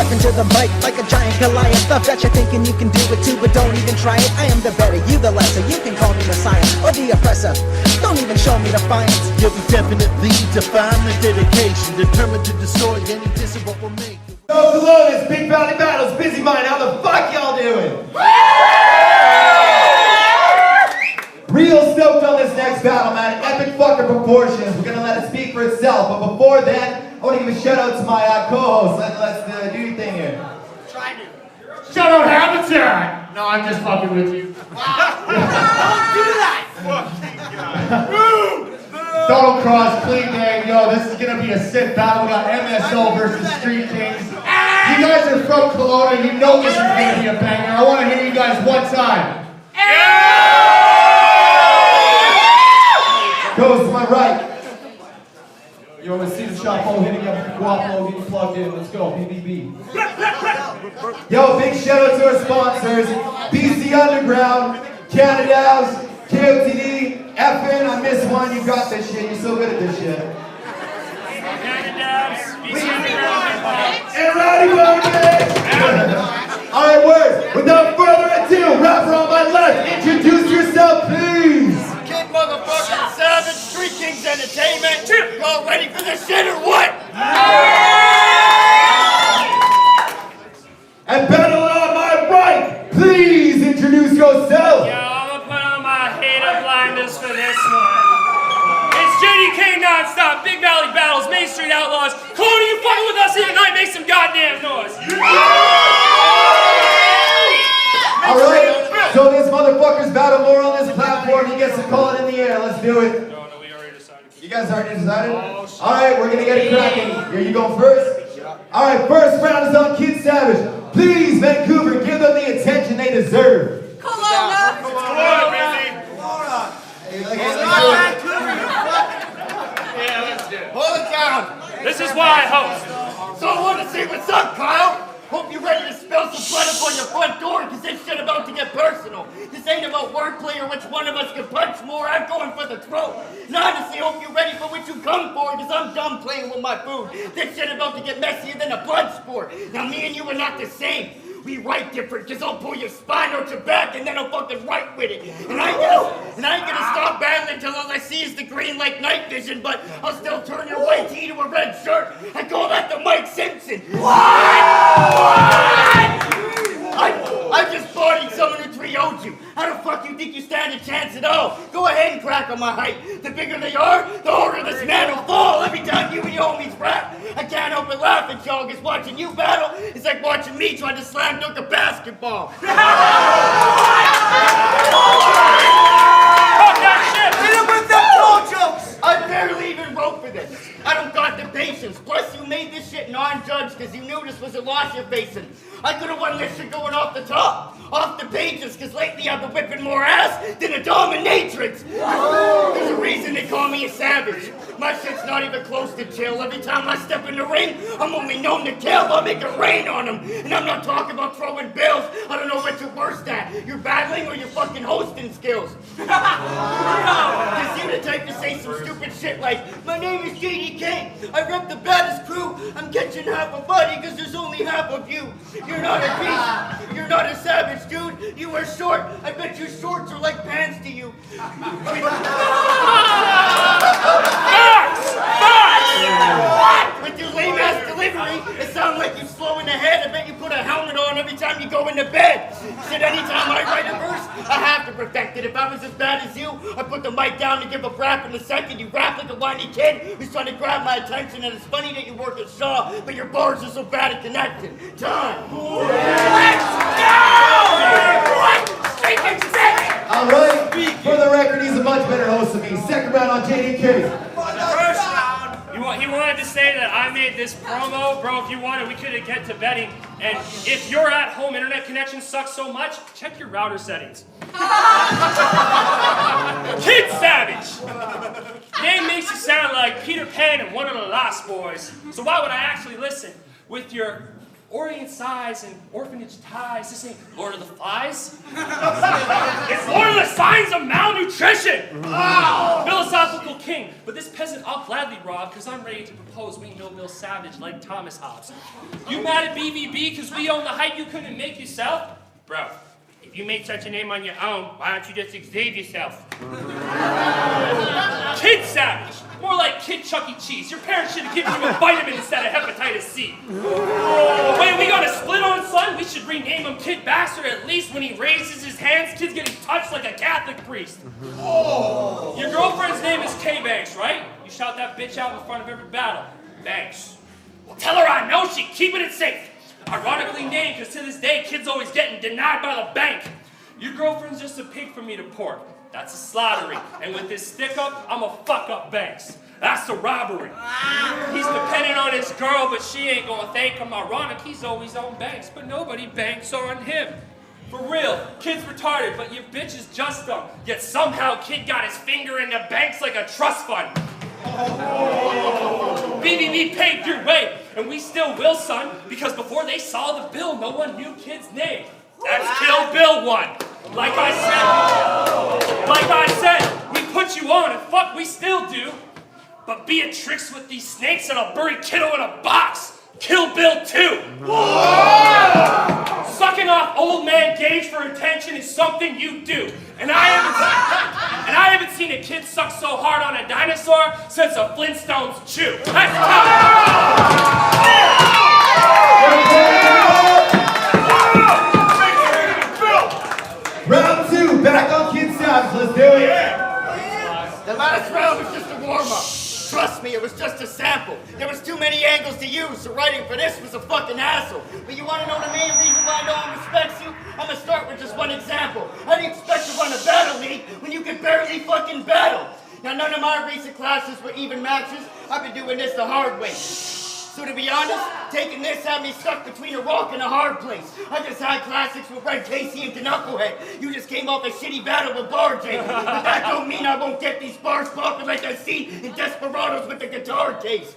stepping to the mic like a giant Goliath. Stuff that you're thinking you can do it too, but don't even try it. I am the better, you the lesser. You can call me Messiah or the oppressor. Don't even show me defiance. You'll be definitely define the dedication, determined to destroy any diss of what will make. Yo, hello, it's Big Valley Battles, Bizzy Mine. How the fuck y'all doing? Real stoked on this next battle, man. Epic fucking proportions. We're gonna let it speak for itself. But before then, I want to give a shout out to my co-host. Let's do your thing here. Try to. Shout out Habitat! No, I'm just fucking with you. Don't do that! Fucking guy. Donald Cross, clean gang. Yo, this is gonna be a sick battle. We got MSO versus Street Kings. You guys are from Kelowna. You know this is gonna be a banger. I want to hear you guys one time. Goes to my right. You want to see the shop hole hitting up Guapo, getting plugged in. Let's go, BVB. Yo, big shout out to our sponsors, BC Underground, Canadabs, KOTD, Ephin. I missed one. You got this shit. You're so good at this shit. Canadabs, BC Underground, and Rowdy Barn. All right, word. Without further ado, rapper on my left, introduce yourself, please. Kid motherfucking Savage, Street Kings Entertainment. Y'all ready for this shit or what? And battling on my right, please introduce yourself. Yo, I'm gonna put on my hater blinders for this one. It's JDK Nonstop, Big Valley Battles, Main Street Outlaws. Cody, you fucking with us here tonight? Make some goddamn noise. Alright, so this motherfucker's battle more on this platform. He gets to call it in the air. Let's do it. No, we already decided. You guys already decided? Oh, shit. Alright, we're gonna get it cracking. Are you going first? Alright, first round is on Kid Savage. Please, Vancouver, give them the attention they deserve. Kelowna! Yeah, let's do it. Hold it down. This is why I host. So I want to say what's up, Kyle. Hope you're ready to spill some blood up on your front door, because this shit about to get personal. This ain't about wordplay or which one of us can punch more. I'm going for the throat. And honestly, hope you're ready for what you come for, because I'm done playing with my food. This shit about to get messier than a blood sport. Now, me and you are not the same. We write different, because I'll pull your spine out your back and then I'll fucking write with it. And I ain't gonna stop battling until all I see is the green like night vision, but I'll still turn your white tee to a red shirt. I call that the Mike Simpson. I just bodied someone who 3-0'd you. How the fuck you think you stand a chance at all? Go ahead and crack on my height. The bigger they are, the harder this man will fall every time you and your homies rap. I can't help but laugh at y'all, because watching you battle is like watching me try to slam dunk a basketball. Fuck that shit! Hit him with them troll jokes! I barely even wrote for this. I don't got the patience. Plus, you made this shit non-judged because you knew this was a loss you're facing. I could have won this shit going off the top, off the pages, because lately I've been whipping more ass than a dominatrix. There's a reason they call me a savage. My shit's not even close to chill. Every time I step in the ring, I'm only known to kill. I'll make it rain on them. And I'm not talking about throwing bills. I don't know what you're worse at. You're battling or your fucking hosting skills. Because you're the type to say some stupid shit like, my name is JDK. I rep the baddest crew. I'm catching half a buddy because there's only half of you. You're not a beast. You're not a savage, dude. You wear short. I bet your shorts are like pants to you. What? With your lame ass delivery, it sounds like you slow in the head. I bet you put a helmet on every time you go into bed. Shit, anytime I write a verse, I have to perfect it. If I was as bad as you, I put the mic down to give a rap in a second. You rap like a whiny kid who's trying to grab my attention. And it's funny that you work at Shaw, but your bars are so bad at connecting. Time. Let's go! What? Take it back! All right, for the record, he's a much better host than me. Second round on JDK. First round. He wanted to say that I made this promo. Bro, if you wanted, we could get to betting. And if your at-home internet connection sucks so much, check your router settings. Kid Savage! Name makes you sound like Peter Pan and one of the Lost Boys. So why would I actually listen? With your Orient size and orphanage ties, this ain't Lord of the Flies. It's Lord of the Signs of Malnutrition! Philosophical rightful king, but this peasant I'll gladly rob, because I'm ready to propose we no-bill savage like Thomas Hobbes. You mad at BVB because we own the height you couldn't make yourself? Bro, if you made such a name on your own, why don't you just exave yourself? Kid savage. More like Kid Chuck E. Cheese. Your parents should have given you a vitamin instead of hepatitis C. Wait, we got a split on son? We should rename him Kid Bastard at least when he raises his hands. Kid's getting touched like a Catholic priest. Your girlfriend's name is K Banks, right? You shout that bitch out in front of every battle. Banks. Well, tell her I know she keeping it safe. Ironically named because to this day, Kid's always getting denied by the bank. Your girlfriend's just a pig for me to pork. That's a slaughtery. And with this stick-up, I'm a fuck-up Banks. That's a robbery. He's dependent on his girl, but she ain't gonna thank him. Ironic, he's always on Banks, but nobody banks on him. For real, Kid's retarded, but your bitch is just dumb. Yet somehow Kid got his finger in the banks like a trust fund. BVB paved your way, and we still will, son, because before they saw the bill, no one knew Kid's name. That's Kill Bill 1. Like I said, we put you on, and fuck, we still do. But Beatrix with these snakes and I'll bury Kiddo in a box. Kill Bill 2. Sucking off old man Gage for attention is something you do. And I haven't seen a kid suck so hard on a dinosaur since a Flintstones chew. Let's Round 2, back on Kid Savage, let's do it. The last round was just a warm-up. Trust me, it was just a sample. There was too many angles to use, so writing for this was a fucking hassle. But you want to know the main reason why no one respects you? I'm gonna start with just one example. How do you expect to run a battle league when you can barely fucking battle? Now, none of my recent classes were even matches. I've been doing this the hard way. So to be honest, taking this had me stuck between a rock and a hard place. I just had classics with Red Casey and Knucklehead. You just came off a shitty battle with Barz, but that don't mean I won't get these bars popping like I seen in Desperados with the guitar case.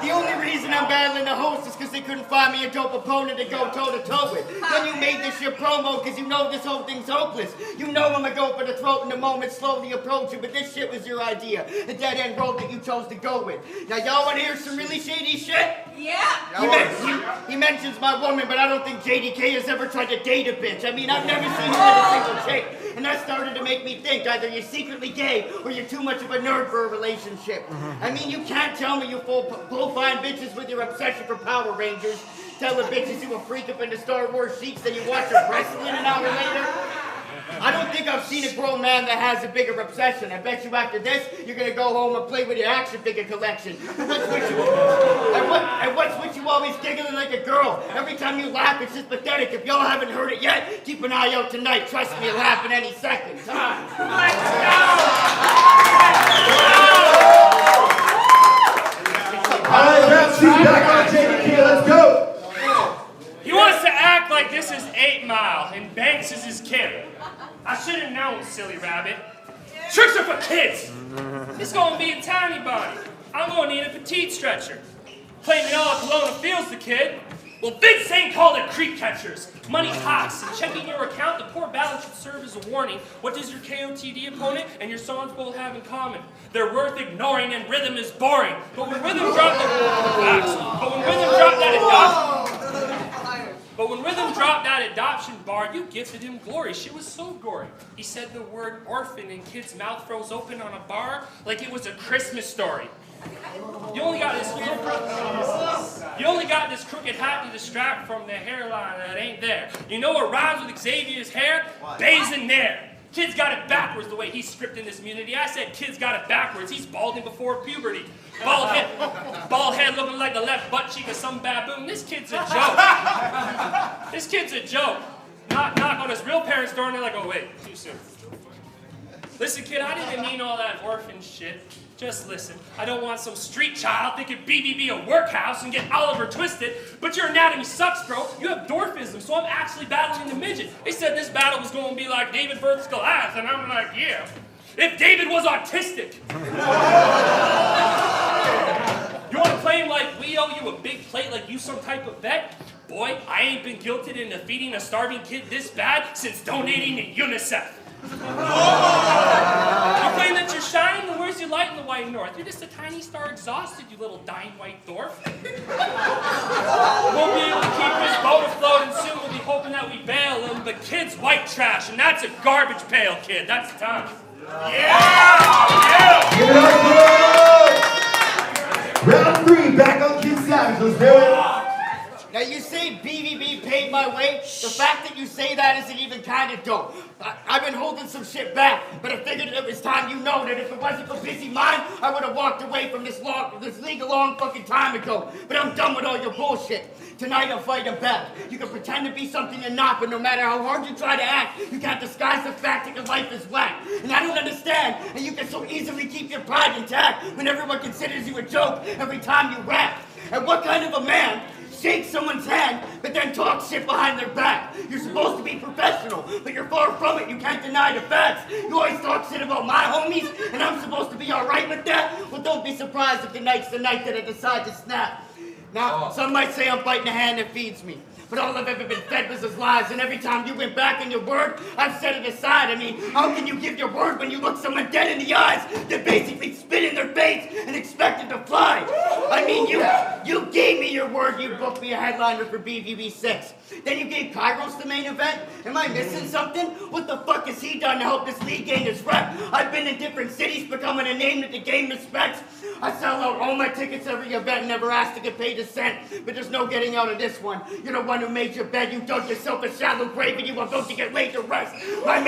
The only reason I'm battling the host is because they couldn't find me a dope opponent to go toe-to-toe with. Then you made this your promo because you know this whole thing's hopeless. You know I'm gonna go for the throat in the moment slowly approaching, but this shit was your idea. The dead-end road that you chose to go with. Now y'all want to hear some really shady shit? Yeah. He mentions my woman, but I don't think JDK has ever tried to date a bitch. I mean, I've never seen him with a single chick. And that started to make me think either you're secretly gay or you're too much of a nerd for a relationship. I mean, you can't tell me you pull fine bitches with your obsession for Power Rangers, tell the bitches you a freak up into Star Wars sheets, then you watch her wrestling an hour later. I don't think I've seen a grown man that has a bigger obsession. I bet you after this, you're gonna go home and play with your action figure collection. What's with you always giggling like a girl? Every time you laugh, it's just pathetic. If y'all haven't heard it yet, keep an eye out tonight. Trust me, it'll happen any second. Time. All right, round 2, back on JDK, let's go. He wants to act like this is 8 Mile and Banks is his kid. I should have known, silly rabbit. Tricks are for kids. It's gonna be a tiny body. I'm gonna need a petite stretcher. Claiming all of Kelowna feels the kid. Well, Vince ain't called it creep catchers. Money talks, and checking your account, the poor balance should serve as a warning. What does your KOTD opponent and your songs both have in common? They're worth ignoring, and rhythm is boring. But when rhythm dropped that adoption bar, you gifted him glory. She was so gory. He said the word orphan, and Kid's mouth froze open on a bar like it was a Christmas story. You only got this crooked hat to distract from the hairline that ain't there. You know what rhymes with Xavier's hair? Bays in there. Kid's got it backwards the way he's scripting this community. I said kid's got it backwards. He's balding before puberty. Bald head looking like the left butt cheek of some baboon. This kid's a joke. This kid's a joke. Knock on his real parents' door and they're like, oh wait, too soon. Listen, kid, I didn't mean all that orphan shit. Just listen. I don't want some street child thinking BVB a workhouse and get Oliver twisted, but your anatomy sucks, bro. You have dwarfism, so I'm actually battling the midget. They said this battle was going to be like David versus Goliath, and I'm like, yeah. If David was autistic. You want to claim like we owe you a big plate like you some type of vet? Boy, I ain't been guilted into feeding a starving kid this bad since donating to UNICEF. You claim that you're shining, then where's your light in the white north? You're just a tiny star exhausted, you little dying white dwarf. Won't be able to keep this boat afloat, and soon we'll be hoping that we bail him. But kid's white trash, and that's a garbage pail, kid. That's time. Yeah! Give it up, boys! Round 3, back on Kid Savage. Let's do it. Now you say BVB paid my way. The fact that you say that isn't even kind of dope. I've been holding some shit back, but I figured it was time you know that if it wasn't for Bizzy mine, I would have walked away from this league a long fucking time ago. But I'm done with all your bullshit. Tonight I'm fighting back. You can pretend to be something you're not, but no matter how hard you try to act, you can't disguise the fact that your life is whack. And I don't understand how you can so easily keep your pride intact when everyone considers you a joke every time you rap. And what kind of a man shake someone's hand, but then talk shit behind their back? You're supposed to be professional, but you're far from it. You can't deny the facts. You always talk shit about my homies, and I'm supposed to be alright with that? Well, don't be surprised if tonight's the night that I decide to snap. Now, some might say I'm biting the hand that feeds me, but all I've ever been fed was his lies, and every time you went back on your word, I've set it aside. I mean, how can you give your word when you look someone dead in the eyes? They basically spit in their face and expect it to fly. I mean, you gave me your word. You booked me a headliner for BVB7. Then you gave Kairos the main event. Am I missing something? What the fuck has he done to help this league gain its rep? I've been in different cities, becoming a name that the game respects. I sell out all my tickets every event, never asked to get paid a cent. But there's no getting out of this one. You're the one who made your bed, you dug yourself a shallow grave, and you were about to get laid to rest. My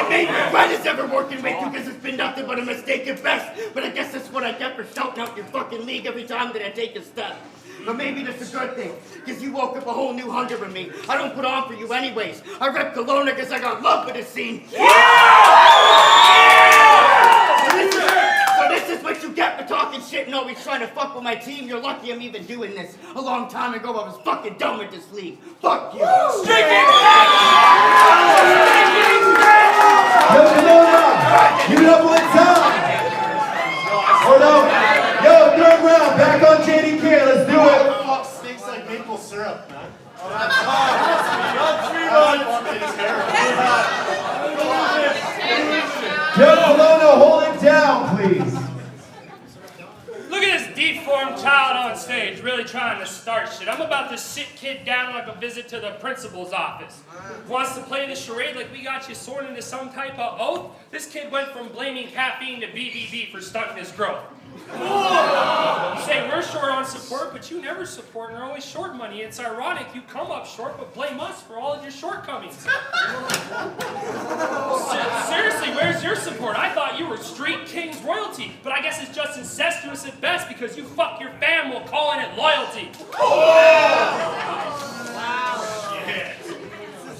main regret is ever working with you, because it's been nothing but a mistake at best. But I guess that's what I get for shouting out your fucking league every time that I take a step. But maybe that's a good thing, because you woke up a whole new hunger in me. I don't put on for you anyways. I rep Kelowna because I got love for this scene. So this is what you get for talking shit and always trying to fuck with my team. You're lucky I'm even doing this. A long time ago, I was fucking done with this league. Fuck you. Yo, Kelowna! Give it up one time! Hold on. Yo, third round, back on JDK. Let's do it. Fuck stinks like maple syrup, man. Yo, Kelowna, hold it down, please. Look at this deformed child on stage, really trying to start shit. I'm about to sit kid down like a visit to the principal's office. Wants to play the charade like we got you sworn into some type of oath? This kid went from blaming caffeine to BVB for stunting his growth. You say we're short on support, but you never support and are always short money. It's ironic you come up short, but blame us for all of your shortcomings. Seriously, where's your support? I thought you were Street King's royalty, but I guess it's just incestuous at best because you fuck your fam while calling it loyalty.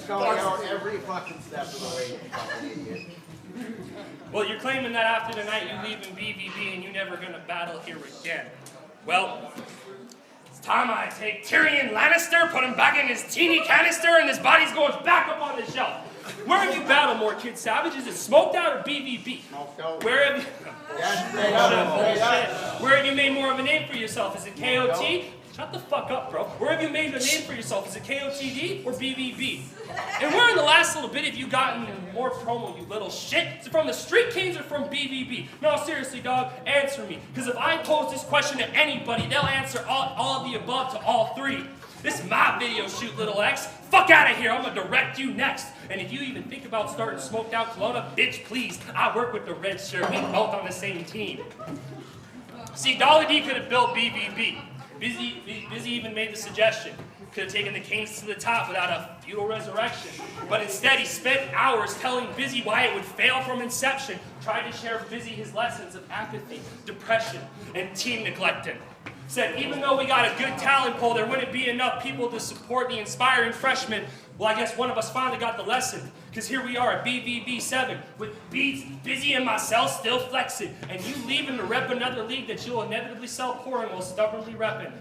Going out every fucking step of the way, you fucking idiot. Well, you're claiming that after tonight you leave in BVB and you're never gonna battle here again. Well, it's time I take Tyrion Lannister, put him back in his teeny canister, and his body's going back up on the shelf. Where have you battled more, Kid Savage? Is it Smoked Out or BVB? Smoked Out. Where have you... Bullshit. Where have you made more of a name for yourself? Is it KOT? Shut the fuck up, bro. Where have you made a name for yourself? Is it KOTD or BVB? And where in the last little bit have you gotten more promo, you little shit? Is it from the Street Kings or from BVB? No, seriously, dog, answer me. Because if I pose this question to anybody, they'll answer all of the above to all three. This is my video shoot, little X. Fuck out of here, I'm gonna direct you next. And if you even think about starting Smoked Out Kelowna, bitch, please. I work with the red shirt, we both on the same team. See, Dolly D could have built BVB. Bizzy even made the suggestion. Could have taken the Kings to the top without a feudal resurrection. But instead, he spent hours telling Bizzy why it would fail from inception. Tried to share Bizzy his lessons of apathy, depression, and team neglecting. Said even though we got a good talent pool, there wouldn't be enough people to support the inspiring freshmen. Well, I guess one of us finally got the lesson. Because here we are at BVB7 with Beatz, Bizzy, and myself still flexing. And you leaving to rep another league that you'll inevitably sell pouring while stubbornly repping.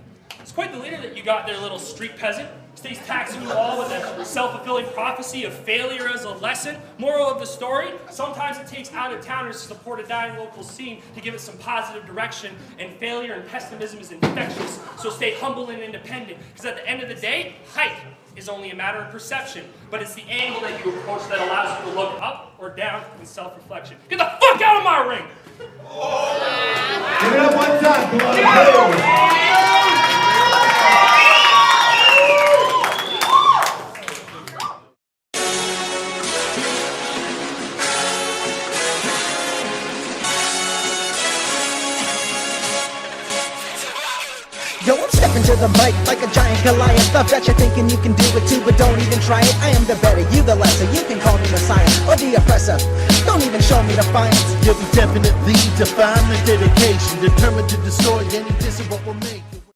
It's quite the leader that you got there, little street peasant. Stays taxing you all with a self-fulfilling prophecy of failure as a lesson. Moral of the story, sometimes it takes out-of-towners to support a dying local scene to give it some positive direction, and failure and pessimism is infectious, so stay humble and independent, because at the end of the day, hype, is only a matter of perception, but it's the angle that you approach that allows you to look up or down in self-reflection. Get the fuck out of my ring! Give it up one time, come on. Yo, I'm stepping to the mic like a giant Goliath. Stuff that you're thinking you can do it too, but don't even try it. I am the better, you the lesser. You can call me Messiah or the oppressor. Don't even show me defiance. You'll be definitely define the dedication, determined to destroy any diss of what we'll make.